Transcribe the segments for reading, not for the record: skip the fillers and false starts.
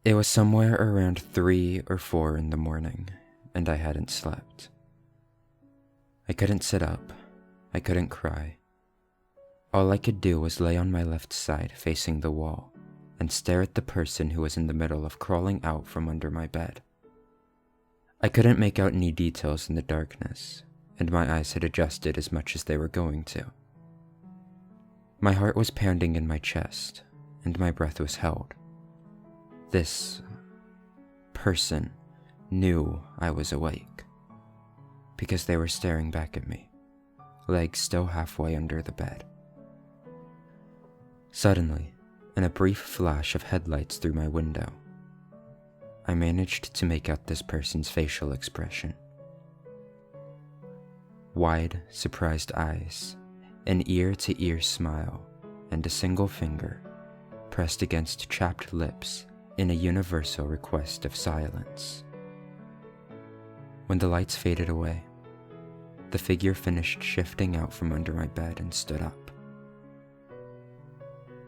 It was somewhere around 3 or 4 in the morning, and I hadn't slept. I couldn't sit up. I couldn't cry. All I could do was lay on my left side facing the wall and stare at the person who was in the middle of crawling out from under my bed. I couldn't make out any details in the darkness, and my eyes had adjusted as much as they were going to. My heart was pounding in my chest, and my breath was held. This person knew I was awake, because they were staring back at me, legs still halfway under the bed. Suddenly, in a brief flash of headlights through my window, I managed to make out this person's facial expression. Wide, surprised eyes, an ear-to-ear smile, and a single finger pressed against chapped lips in a universal request of silence. When the lights faded away, the figure finished shifting out from under my bed and stood up.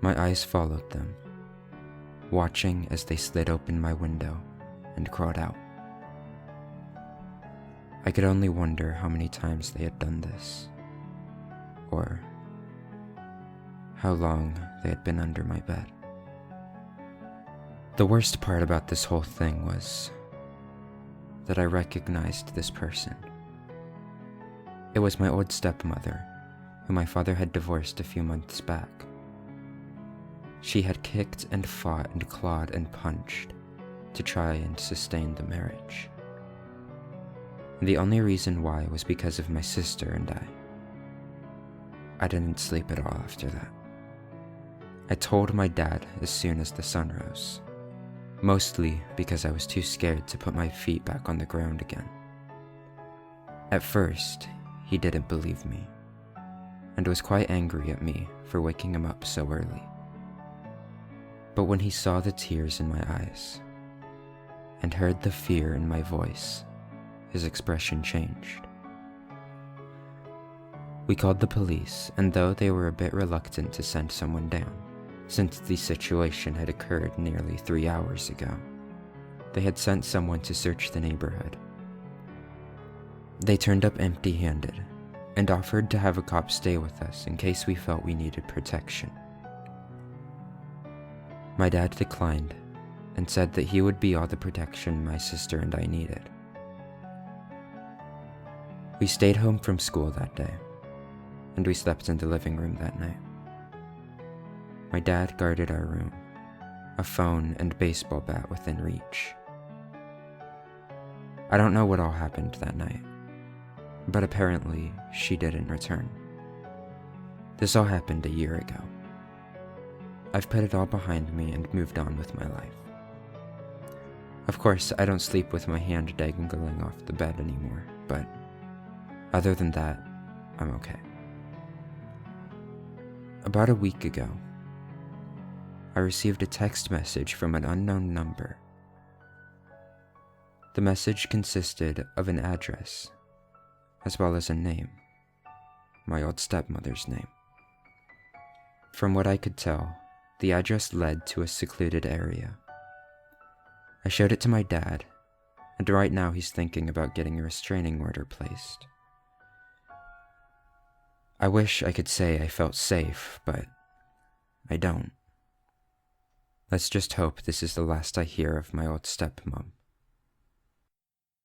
My eyes followed them, watching as they slid open my window and crawled out. I could only wonder how many times they had done this, or how long they had been under my bed. The worst part about this whole thing was that I recognized this person. It was my old stepmother, who my father had divorced a few months back. She had kicked and fought and clawed and punched to try and sustain the marriage. The only reason why was because of my sister and I. I didn't sleep at all after that. I told my dad as soon as the sun rose, mostly because I was too scared to put my feet back on the ground again. At first, he didn't believe me, and was quite angry at me for waking him up so early. But when he saw the tears in my eyes, and heard the fear in my voice, his expression changed. We called the police, and though they were a bit reluctant to send someone down, since the situation had occurred nearly 3 hours ago, they had sent someone to search the neighborhood. They turned up empty-handed, and offered to have a cop stay with us in case we felt we needed protection. My dad declined, and said that he would be all the protection my sister and I needed. We stayed home from school that day, and we slept in the living room that night. My dad guarded our room, a phone and baseball bat within reach. I don't know what all happened that night, but apparently she didn't return. This all happened a year ago. I've put it all behind me and moved on with my life. Of course, I don't sleep with my hand dangling off the bed anymore, but other than that, I'm okay. About a week ago, I received a text message from an unknown number. The message consisted of an address, as well as a name, my old stepmother's name. From what I could tell, the address led to a secluded area. I showed it to my dad, and right now he's thinking about getting a restraining order placed. I wish I could say I felt safe, but I don't. Let's just hope this is the last I hear of my old stepmom.